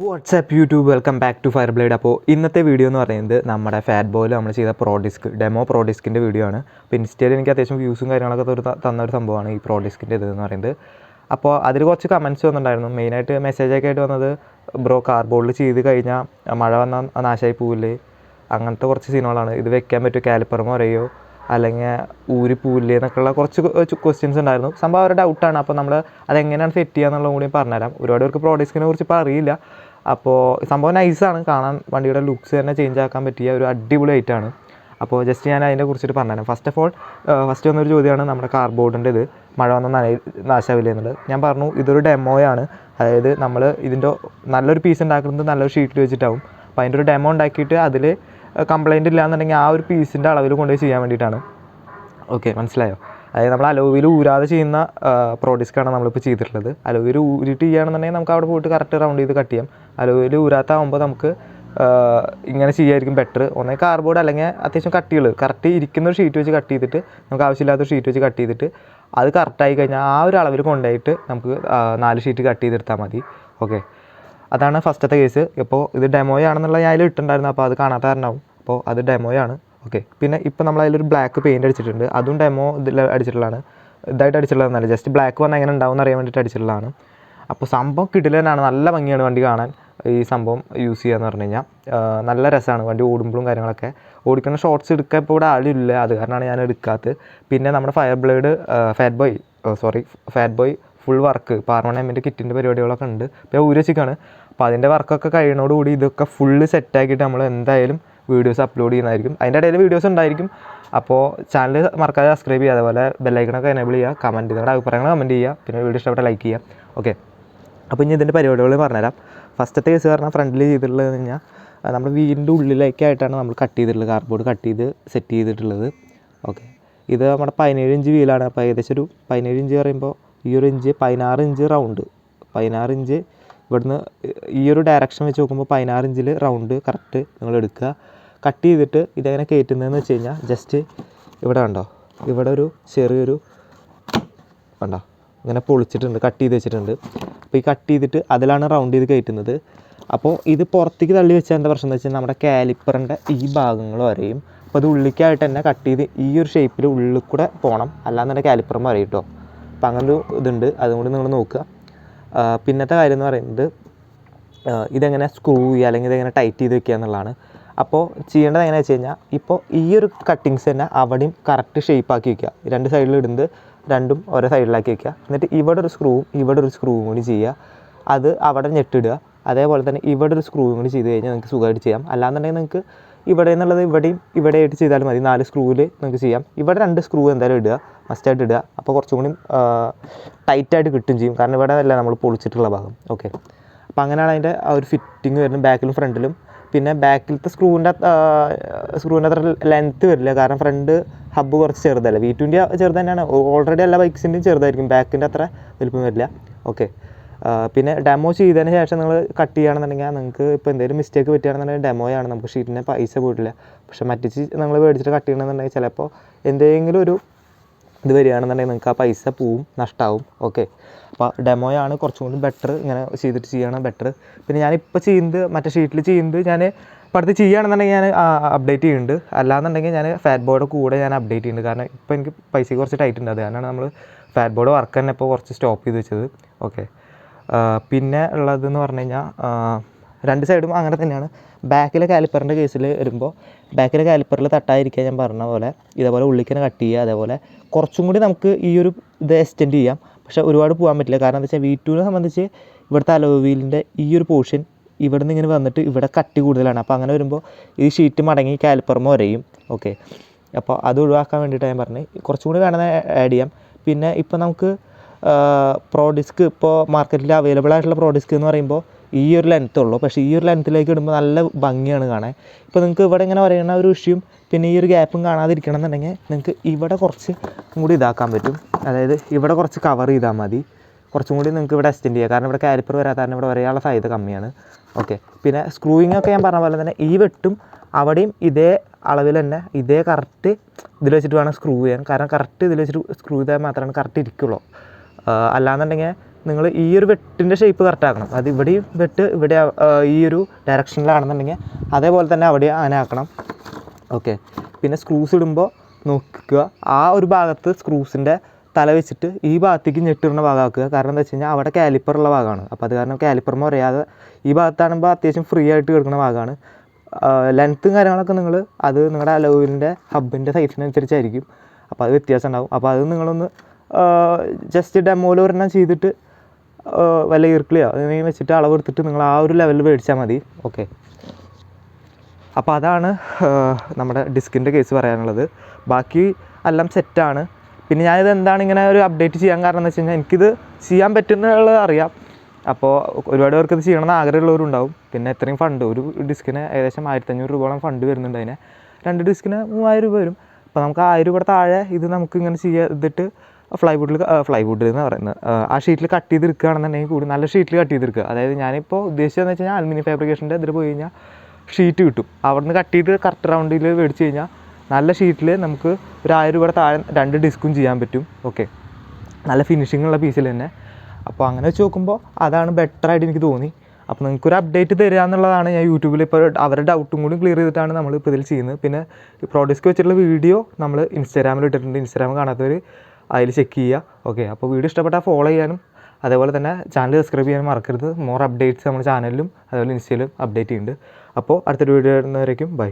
WhatsApp YouTube welcome back to fire blade. അപ്പോൾ ഇന്നത്തെ video എന്ന് പറയുന്നത് നമ്മുടെ ഫാറ്റ് ബോയിൽ നമ്മൾ ചെയ്ത ഡെമോ പ്രോ ഡിസ്കിൻ്റെ വീഡിയോ ആണ്. അപ്പോൾ ഇൻസ്റ്റയിൽ എനിക്ക് അത്യാവശ്യം വ്യൂസും കാര്യങ്ങളൊക്കെ തന്ന ഒരു സംഭവമാണ് ഈ പ്രോ ഡിസ്കിൻ്റെ ഇതെന്ന് പറയുന്നത്. അപ്പോൾ അതിൽ കുറച്ച് കമൻറ്റ്സ് വന്നിട്ടുണ്ടായിരുന്നു. മെയിനായിട്ട് മെസ്സേജൊക്കെ ആയിട്ട് വന്നത് ബ്രോ കാർബോർഡിൽ ചെയ്ത് കഴിഞ്ഞാൽ മഴ വന്നാൽ നാശമായി പോവില്ലേ, അങ്ങനത്തെ കുറച്ച് സീനുകളാണ്. ഇത് വെക്കാൻ പറ്റുമോ, കാലിപ്പർ മറയോ അല്ലെങ്കിൽ ഊരി പോവില്ലേ എന്നൊക്കെയുള്ള കുറച്ച് ക്വസ്റ്റ്യൻസ് ഉണ്ടായിരുന്നു. സംഭവം അവരുടെ ഡൗട്ടാണ്. അപ്പോൾ നമ്മൾ അതെങ്ങനെയാണ് സെറ്റ് ചെയ്യുക എന്നുള്ളതും കൂടി പറഞ്ഞുതരാം. ഒരുപാട് പേർക്ക് പ്രോ ഡിസ്കിനെ കുറിച്ച് ഇപ്പോൾ അറിയില്ല. അപ്പോൾ സംഭവം നൈസാണ് കാണാൻ, വണ്ടിയുടെ ലുക്സ് തന്നെ ചേഞ്ച് ആക്കാൻ പറ്റിയ ഒരു അടിപൊളി ഐറ്റമാണ്. അപ്പോൾ ജസ്റ്റ് ഞാൻ അതിനെ കുറിച്ചിട്ട് പറഞ്ഞുതരാം. ഫസ്റ്റ് വന്നൊരു ചോദ്യമാണ് നമ്മുടെ കാർബോർഡിൻ്റെ ഇത് മഴ വന്നാൽ നാശാവില്ല എന്നുള്ളത്. ഞാൻ പറഞ്ഞു ഇതൊരു ഡെമോയാണ്. അതായത് നമ്മൾ ഇതിൻ്റെ നല്ലൊരു പീസ് ഉണ്ടാക്കുന്നത് നല്ലൊരു ഷീറ്റിൽ വെച്ചിട്ടാവും. അപ്പോൾ അതിൻ്റെ ഒരു ഡെമോ ഉണ്ടാക്കിയിട്ട് അതിൽ കംപ്ലയിൻ്റ് ഇല്ലയെന്നുണ്ടെങ്കിൽ ആ ഒരു പീസിൻ്റെ അളവിൽ കൊണ്ടുപോയി ചെയ്യാൻ വേണ്ടിയിട്ടാണ്. ഓക്കെ, മനസ്സിലായോ? അതായത് നമ്മൾ അലോയിൽ ഊരാതെ ചെയ്യുന്ന പ്രോ ഡിസ്ക്കാണ് നമ്മളിപ്പോൾ ചെയ്തിട്ടുള്ളത്. അലോയിൽ ഊരിയിട്ട് ചെയ്യുകയാണെന്നുണ്ടെങ്കിൽ നമുക്ക് അവിടെ പോയിട്ട് കറക്റ്റ് റൗണ്ട് ചെയ്ത് കട്ട് ചെയ്യാം. അലോയിൽ ഊരാത്താകുമ്പോൾ നമുക്ക് ഇങ്ങനെ ചെയ്യായിരിക്കും ബെറ്റർ. ഒന്നേ കാർബോർഡ് അല്ലെങ്കിൽ അത്യാവശ്യം കട്ടികൾ കറക്റ്റ് ഇരിക്കുന്ന ഒരു ഷീറ്റ് വെച്ച് കട്ട് ചെയ്തിട്ട് നമുക്ക് ആവശ്യമില്ലാത്തൊരു ഷീറ്റ് വെച്ച് കട്ട് ചെയ്തിട്ട് അത് കറക്റ്റായി കഴിഞ്ഞാൽ ആ ഒരു അളവിൽ കൊണ്ടുപോയിട്ട് നമുക്ക് 4 ഷീറ്റ് കട്ട് ചെയ്തെടുത്താൽ മതി. ഓക്കെ, അതാണ് ഫസ്റ്റത്തെ കേസ്. ഇപ്പോൾ ഇത് ഡെമോയാണെന്നുള്ള ഞാൻ അതിൽ ഇട്ടുണ്ടായിരുന്നു. അപ്പോൾ അത് കാണാത്ത കാരണമാവും. അപ്പോൾ അത് ഡെമോയാണ്. ഓക്കെ, പിന്നെ ഇപ്പോൾ നമ്മൾ അതിലൊരു ബ്ലാക്ക് പെയിൻറ്റ് അടിച്ചിട്ടുണ്ട്. അതും ഡെമോ ഇതിൽ അടിച്ചിട്ടുള്ളതാണ്. ഇതായിട്ട് അടിച്ചിട്ടുള്ളതെന്നല്ല, ജസ്റ്റ് ബ്ലാക്ക് വന്നാൽ എങ്ങനെ ഉണ്ടാവും എന്നറിയാൻ വേണ്ടിയിട്ട് അടിച്ചിട്ടുള്ളതാണ്. അപ്പോൾ സംഭവം കിടിലനാണ്, നല്ല ഭംഗിയാണ് വണ്ടി കാണാൻ. ഈ സംഭവം യൂസ് ചെയ്യുക എന്ന് പറഞ്ഞു കഴിഞ്ഞാൽ നല്ല രസമാണ് വണ്ടി ഓടുമ്പോഴും കാര്യങ്ങളൊക്കെ. ഓടിക്കുന്ന ഷോർട്സ് എടുക്കാൻ ഇപ്പോൾ ഇവിടെ ആളില്ല, അത് കാരണമാണ് ഞാൻ എടുക്കാത്തത്. പിന്നെ നമ്മുടെ Fireblade Fat Boy full work പാർമണ കിറ്റിൻ്റെ പരിപാടികളൊക്കെ ഉണ്ട്. ഇപ്പോൾ ഊരച്ചിക്കാണ്. അപ്പോൾ അതിൻ്റെ വർക്കൊക്കെ കഴിയുന്നതോടുകൂടി ഇതൊക്കെ ഫുള്ള് സെറ്റാക്കിയിട്ട് നമ്മൾ എന്തായാലും വീഡിയോസ് അപ്ലോഡ് ചെയ്യുന്നതായിരിക്കും. അതിൻ്റെ ഇടയിൽ വീഡിയോസ് ഉണ്ടായിരിക്കും. അപ്പോൾ ചാനൽ മറക്കാതെ സബ്സ്ക്രൈബ് ചെയ്യുക, അതുപോലെ ബെല്ലൈക്കണൊക്കെ എനേബിൾ ചെയ്യുക, കമൻറ്റ് നിങ്ങളുടെ അഭിപ്രായങ്ങൾ കമൻറ്റ് ചെയ്യുക, പിന്നെ വീഡിയോ ഇഷ്ടപ്പെട്ട ലൈക്ക് ചെയ്യുക. ഓക്കെ, അപ്പോൾ ഇനി ഇതിൻ്റെ പരിപാടികൾ പറഞ്ഞുതരാം. ഫസ്റ്റത്തെ കേസ് പറഞ്ഞാൽ ഫ്രണ്ടിൽ ചെയ്തിട്ടുള്ളതെന്ന് കഴിഞ്ഞാൽ നമ്മുടെ വീടിൻ്റെ ഉള്ളിലേക്കായിട്ടാണ് നമ്മൾ കട്ട് ചെയ്തിട്ടുള്ളത്, കാർബോർഡ് കട്ട് ചെയ്ത് സെറ്റ് ചെയ്തിട്ടുള്ളത്. ഓക്കെ, ഇത് നമ്മുടെ 17 ഇഞ്ച് വീലാണ്. അപ്പോൾ ഏകദേശം ഒരു 17 ഇഞ്ച് പറയുമ്പോൾ ഈ ഒരു ഇഞ്ച് 16 ഇഞ്ച് റൗണ്ട്, 16 ഇഞ്ച് ഇവിടുന്ന് ഈ ഒരു ഡയറക്ഷൻ വെച്ച് നോക്കുമ്പോൾ 16 ഇഞ്ചിൽ റൗണ്ട് കറക്റ്റ് നിങ്ങൾ എടുക്കുക. കട്ട് ചെയ്തിട്ട് ഇതെങ്ങനെ കയറ്റുന്നതെന്ന് വെച്ച് കഴിഞ്ഞാൽ ജസ്റ്റ് ഇവിടെ കണ്ടോ, ഇവിടെ ഒരു ചെറിയൊരു കണ്ടോ ഇങ്ങനെ പൊളിച്ചിട്ടുണ്ട്, കട്ട് ചെയ്ത് വെച്ചിട്ടുണ്ട്. അപ്പോൾ ഈ കട്ട് ചെയ്തിട്ട് അതിലാണ് റൗണ്ട് ചെയ്ത് കയറ്റുന്നത്. അപ്പോൾ ഇത് പുറത്തേക്ക് തള്ളി വെച്ചാൽ എന്താ പ്രശ്നം എന്ന് വെച്ചാൽ നമ്മുടെ കാലിപ്പറിൻ്റെ ഈ ഭാഗങ്ങൾ വരെയും. അപ്പോൾ അത് ഉള്ളിലേക്കായിട്ട് തന്നെ കട്ട് ചെയ്ത് ഈ ഒരു ഷേപ്പിൽ ഉള്ളിൽ കൂടെ പോകണം, അല്ലാന്നുണ്ടെങ്കിൽ കാലിപ്പറും വരെയും കേട്ടോ. അപ്പോൾ അങ്ങനൊരു ഇതുണ്ട്, അതുകൊണ്ട് നിങ്ങൾ നോക്കുക. പിന്നത്തെ കാര്യം എന്ന് പറയുന്നത് ഇതെങ്ങനെ സ്ക്രൂ ചെയ്യുക അല്ലെങ്കിൽ ഇതെങ്ങനെ ടൈറ്റ് ചെയ്ത് വെക്കുക എന്നുള്ളതാണ്. അപ്പോൾ ചെയ്യേണ്ടത് എങ്ങനെയാണെന്ന് വെച്ച് കഴിഞ്ഞാൽ ഇപ്പോൾ ഈ ഒരു കട്ടിങ്സ് തന്നെ അവിടെയും കറക്റ്റ് ഷേപ്പാക്കി വയ്ക്കുക. 2 സൈഡിൽ ഇടുന്നത് രണ്ടും ഓരോ സൈഡിലാക്കി വയ്ക്കുക. എന്നിട്ട് ഇവിടെ ഒരു സ്ക്രൂവും കൂടി ചെയ്യുക. അത് അവിടെ ഞെട്ടിടുക. അതേപോലെ തന്നെ ഇവിടെ ഒരു സ്ക്രൂവും കൂടി ചെയ്ത് കഴിഞ്ഞാൽ നിങ്ങൾക്ക് സുഖമായിട്ട് ചെയ്യാം. അല്ലാന്നുണ്ടെങ്കിൽ നിങ്ങൾക്ക് ഇവിടെ നിന്നുള്ളത് ഇവിടെയായിട്ട് ചെയ്താലും മതി. 4 സ്ക്രൂവിൽ നിങ്ങൾക്ക് ചെയ്യാം. ഇവിടെ 2 സ്ക്രൂ എന്തായാലും ഇടുക, മസ്റ്റായിട്ട് ഇടുക. അപ്പോൾ കുറച്ചും കൂടി ടൈറ്റായിട്ട് കിട്ടും ചെയ്യും, കാരണം ഇവിടെ അല്ല നമ്മൾ പൊളിച്ചിട്ടുള്ള ഭാഗം. ഓക്കെ, അപ്പോൾ അങ്ങനെയാണ് അതിൻ്റെ ആ ഒരു ഫിറ്റിങ് വരുന്നത് ബാക്കിലും ഫ്രണ്ടിലും. പിന്നെ ബാക്കിലത്തെ സ്ക്രൂവിൻ്റെ അത്ര ലെങ്ത്ത് വരില്ല, കാരണം ഫ്രണ്ട് ഹബ്ബ് കുറച്ച് ചെറുതല്ല. V20 ചെറുത് തന്നെയാണ്, ഓൾറെഡി എല്ലാ ബൈക്സിൻ്റെയും ചെറുതായിരിക്കും, ബാക്കിൻ്റെ അത്ര വലിപ്പം വരില്ല. ഓക്കെ, പിന്നെ ഡെമോ ചെയ്തതിന് ശേഷം നിങ്ങൾ കട്ട് ചെയ്യുകയാണെന്നുണ്ടെങ്കിൽ നിങ്ങൾക്ക് ഇപ്പോൾ എന്തെങ്കിലും മിസ്റ്റേക്ക് പറ്റുകയാണെന്നുണ്ടെങ്കിൽ ഡെമോയാണ്, നമുക്ക് ഷീറ്റിന് പൈസ പോയിട്ടില്ല. പക്ഷേ മറ്റിച്ച് നിങ്ങൾ മേടിച്ചിട്ട് കട്ട് ചെയ്യണമെന്നുണ്ടെങ്കിൽ ചിലപ്പോൾ എന്തെങ്കിലും ഒരു ഇത് വരികയാണെന്നുണ്ടെങ്കിൽ നിങ്ങൾക്ക് ആ പൈസ പോവും, നഷ്ടമാവും. ഓക്കെ, അപ്പോൾ ഡെമോയാണ് കുറച്ചും കൂടി ബെറ്റർ, ഇങ്ങനെ ചെയ്തിട്ട് ചെയ്യണം ബെറ്റർ. പിന്നെ ഞാനിപ്പോൾ ചെയ്യുന്നത് മറ്റേ ഷീറ്റിൽ ചെയ്യുന്നത് ഞാൻ ഇപ്പോൾ അടുത്ത് ചെയ്യുകയാണെന്നുണ്ടെങ്കിൽ ഞാൻ അപ്ഡേറ്റ് ചെയ്യുന്നുണ്ട്. അല്ലാന്നുണ്ടെങ്കിൽ ഞാൻ ഫാറ്റ് ബോർഡ് കൂടെ ഞാൻ അപ്ഡേറ്റ് ചെയ്യുന്നുണ്ട്, കാരണം ഇപ്പോൾ എനിക്ക് പൈസ കുറച്ച് ടൈറ്റ് ഉണ്ട്. അത് കാരണമാണ് നമ്മൾ ഫാറ്റ് ബോർഡ് വർക്ക് തന്നെ ഇപ്പോൾ കുറച്ച് സ്റ്റോപ്പ് ചെയ്ത് വെച്ചത്. ഓക്കെ, പിന്നെ ഉള്ളതെന്ന് പറഞ്ഞു കഴിഞ്ഞാൽ 2 സൈഡും അങ്ങനെ തന്നെയാണ്. ബാക്കിലെ കാലിപ്പറിൻ്റെ കേസിൽ വരുമ്പോൾ ബാക്കിലെ കാലിപ്പറിൽ തട്ടാതിരിക്കുക, ഞാൻ പറഞ്ഞ പോലെ ഇതേപോലെ ഉള്ളിക്കനെ കട്ട് ചെയ്യുക. അതേപോലെ കുറച്ചും കൂടി നമുക്ക് ഈ ഒരു ഇത് എക്സ്റ്റെൻഡ് ചെയ്യാം, പക്ഷേ ഒരുപാട് പോകാൻ പറ്റില്ല. കാരണം എന്താ വെച്ചാൽ V2നെ സംബന്ധിച്ച് ഇവിടുത്തെ അലോയ് വീലിൻ്റെ ഈ ഒരു പോർഷൻ ഇവിടെ നിന്ന് ഇങ്ങനെ വന്നിട്ട് ഇവിടെ കട്ടി കൂടുതലാണ്. അപ്പോൾ അങ്ങനെ വരുമ്പോൾ ഈ ഷീറ്റ് മടങ്ങി കാലിപ്പറുമ്പോൾ വരെയും. ഓക്കെ, അപ്പോൾ അത് ഒഴിവാക്കാൻ വേണ്ടിയിട്ട് ഞാൻ പറഞ്ഞത് കുറച്ചും കൂടി വേണമെന്ന് ആഡ് ചെയ്യാം. പിന്നെ ഇപ്പോൾ നമുക്ക് പ്രോ ഡിസ്ക് ഇപ്പോൾ മാർക്കറ്റിൽ അവൈലബിൾ ആയിട്ടുള്ള പ്രോ ഡിസ്ക് എന്ന് പറയുമ്പോൾ ഈ ഒരു ലെങ്ത്ത് ഉള്ളൂ. പക്ഷേ ഈ ഒരു ലെങ്ത്തിലേക്ക് ഇടുമ്പോൾ നല്ല ഭംഗിയാണ് കാണാൻ. ഇപ്പോൾ നിങ്ങൾക്ക് ഇവിടെ ഇങ്ങനെ പറയുന്ന ഒരു ഇഷ്യൂം പിന്നെ ഈ ഒരു ഗ്യാപ്പും കാണാതിരിക്കണം എന്നുണ്ടെങ്കിൽ നിങ്ങൾക്ക് ഇവിടെ കുറച്ച് കൂടി ഇതാക്കാൻ പറ്റും. അതായത് ഇവിടെ കുറച്ച് കവർ ചെയ്താൽ മതി, കുറച്ചും കൂടി നിങ്ങൾക്ക് ഇവിടെ എക്സ്റ്റെൻഡ് ചെയ്യാം. കാരണം ഇവിടെ കാലിപ്പർ വരാത്ത കാരണം ഇവിടെ വരെയുള്ള സാധ്യത കമ്മിയാണ്. ഓക്കെ, പിന്നെ സ്ക്രൂയിങ് ഒക്കെ ഞാൻ പറഞ്ഞ പോലെ തന്നെ ഈ വെട്ടും അവിടെയും ഇതേ അളവിൽ തന്നെ ഇതേ കറക്റ്റ് ഇതിൽ വെച്ചിട്ട് വേണം സ്ക്രൂ ചെയ്യാൻ. കാരണം കറക്റ്റ് ഇതിൽ വെച്ചിട്ട് സ്ക്രൂ ചെയ്താൽ മാത്രമാണ് കറക്റ്റ് ഇരിക്കുള്ളൂ. അല്ലാന്നുണ്ടെങ്കിൽ നിങ്ങൾ ഈ ഒരു വെട്ടിൻ്റെ ഷേപ്പ് കറക്റ്റ് ആക്കണം. അത് ഇവിടെയും വെട്ട് ഇവിടെ ഈ ഒരു ഡയറക്ഷനിലാണെന്നുണ്ടെങ്കിൽ അതേപോലെ തന്നെ അവിടെ അങ്ങനെ ആക്കണം. ഓക്കെ. പിന്നെ സ്ക്രൂസ് ഇടുമ്പോൾ നോക്കുക ആ ഒരു ഭാഗത്ത് സ്ക്രൂസിൻ്റെ തല വെച്ചിട്ട് ഈ ഭാഗത്തേക്ക് ഞെട്ടിടുന്ന ഭാഗമാക്കുക. കാരണം എന്താ വെച്ച് കഴിഞ്ഞാൽ അവിടെ കാലിപ്പറുള്ള ഭാഗമാണ്. അപ്പോൾ അത് കാരണം കാലിപ്പർ മുറിയാതെ ഈ ഭാഗത്താകുമ്പോൾ അത്യാവശ്യം ഫ്രീ ആയിട്ട് കിടക്കുന്ന ഭാഗമാണ്. ലെങ്ത്തും കാര്യങ്ങളൊക്കെ അത് നിങ്ങളുടെ അലോയിലിൻ്റെ ഹബിൻ്റെ സൈസിനനുസരിച്ചായിരിക്കും. അപ്പോൾ അത് വ്യത്യാസം ഉണ്ടാവും. അപ്പോൾ അത് നിങ്ങളൊന്ന് ജസ്റ്റ് ഡെമോയിൽ ഒരെണ്ണം ചെയ്തിട്ട് വല്ല ഇർക്കിളിയോ എന്തെങ്കിലും വെച്ചിട്ട് അളവെടുത്തിട്ട് നിങ്ങൾ ആ ഒരു ലെവലിൽ മേടിച്ചാൽ മതി. ഓക്കെ. അപ്പോൾ അതാണ് നമ്മുടെ ഡിസ്കിൻ്റെ കേസ് പറയാനുള്ളത്. ബാക്കി എല്ലാം സെറ്റാണ്. പിന്നെ ഞാനിത് എന്താണ് ഇങ്ങനെ ഒരു അപ്ഡേറ്റ് ചെയ്യാൻ കാരണം എന്ന് വെച്ച് കഴിഞ്ഞാൽ എനിക്കിത് ചെയ്യാൻ പറ്റുന്നുള്ളത് അറിയാം. അപ്പോൾ ഒരുപാട് പേർക്ക് ഇത് ചെയ്യണമെന്ന് ആഗ്രഹമുള്ളവരുണ്ടാവും. പിന്നെ എത്രയും ഫണ്ട് ഒരു ഡിസ്കിന് ഏകദേശം 1500 രൂപയോളം ഫണ്ട് വരുന്നുണ്ട്. അതിന് 2 ഡിസ്കിന് 3000 രൂപ വരും. അപ്പോൾ നമുക്ക് 1000 രൂപയുടെ താഴെ ഇത് നമുക്ക് ഇങ്ങനെ ചെയ്തിട്ട് ഫ്ലൈവുഡിൽ എന്ന് പറയുന്നത് ആ ഷീറ്റിൽ കട്ട് ചെയ്തെടുക്കുകയാണെന്നുണ്ടെങ്കിൽ കൂടി നല്ല ഷീറ്റിൽ കട്ട് ചെയ്തെടുക്കുക. അതായത് ഞാനിപ്പോൾ ഉദ്ദേശിച്ചതെന്ന് വെച്ച് കഴിഞ്ഞാൽ അലുമിനിയം ഫാബ്രിക്കേഷൻ്റെ ഇതിൽ പോയി കഴിഞ്ഞാൽ ഷീറ്റ് കിട്ടും. അവിടെ നിന്ന് കട്ട് ചെയ്ത് കറക്റ്റ് റൗണ്ടിൽ മേടിച്ച് കഴിഞ്ഞാൽ നല്ല ഷീറ്റിൽ നമുക്ക് ഒരു 1000 രൂപയുടെ താഴെ 2 ഡിസ്കും ചെയ്യാൻ പറ്റും. ഓക്കെ. നല്ല ഫിനിഷിങ്ങുള്ള പീസിൽ തന്നെ. അപ്പോൾ അങ്ങനെ വെച്ച് നോക്കുമ്പോൾ അതാണ് ബെറ്ററായിട്ട് എനിക്ക് തോന്നി. അപ്പോൾ നിങ്ങൾക്കൊരു അപ്ഡേറ്റ് തരിക എന്നുള്ളതാണ് ഞാൻ യൂട്യൂബിൽ ഇപ്പോൾ അവരുടെ ഡൗട്ടും കൂടി ക്ലിയർ ചെയ്തിട്ടാണ് നമ്മളിപ്പോൾ ഇതിൽ ചെയ്യുന്നത്. പിന്നെ ഈ പ്രോഡിസ്ക് വെച്ചിട്ടുള്ള വീഡിയോ നമ്മൾ ഇൻസ്റ്റാഗ്രാമിൽ ഇട്ടിട്ടുണ്ട്. ഇൻസ്റ്റാഗ്രാം കാണാത്തവർ അതിൽ ചെക്ക് ചെയ്യുക. ഓക്കെ. അപ്പോൾ വീഡിയോ ഇഷ്ടപ്പെട്ടാൽ ഫോളോ ചെയ്യാനും അതേപോലെ തന്നെ ചാനൽ സബ്സ്ക്രൈബ് ചെയ്യാനും മറക്കരുത്. മോർ അപ്ഡേറ്റ്സ് നമ്മുടെ ചാനലിലും അതേപോലെ ഇൻസ്റ്റയിലും അപ്ഡേറ്റ് ചെയ്യുന്നുണ്ട്. അപ്പോൾ അടുത്തൊരു വീഡിയോ വരുന്നവരേക്കും ബൈ.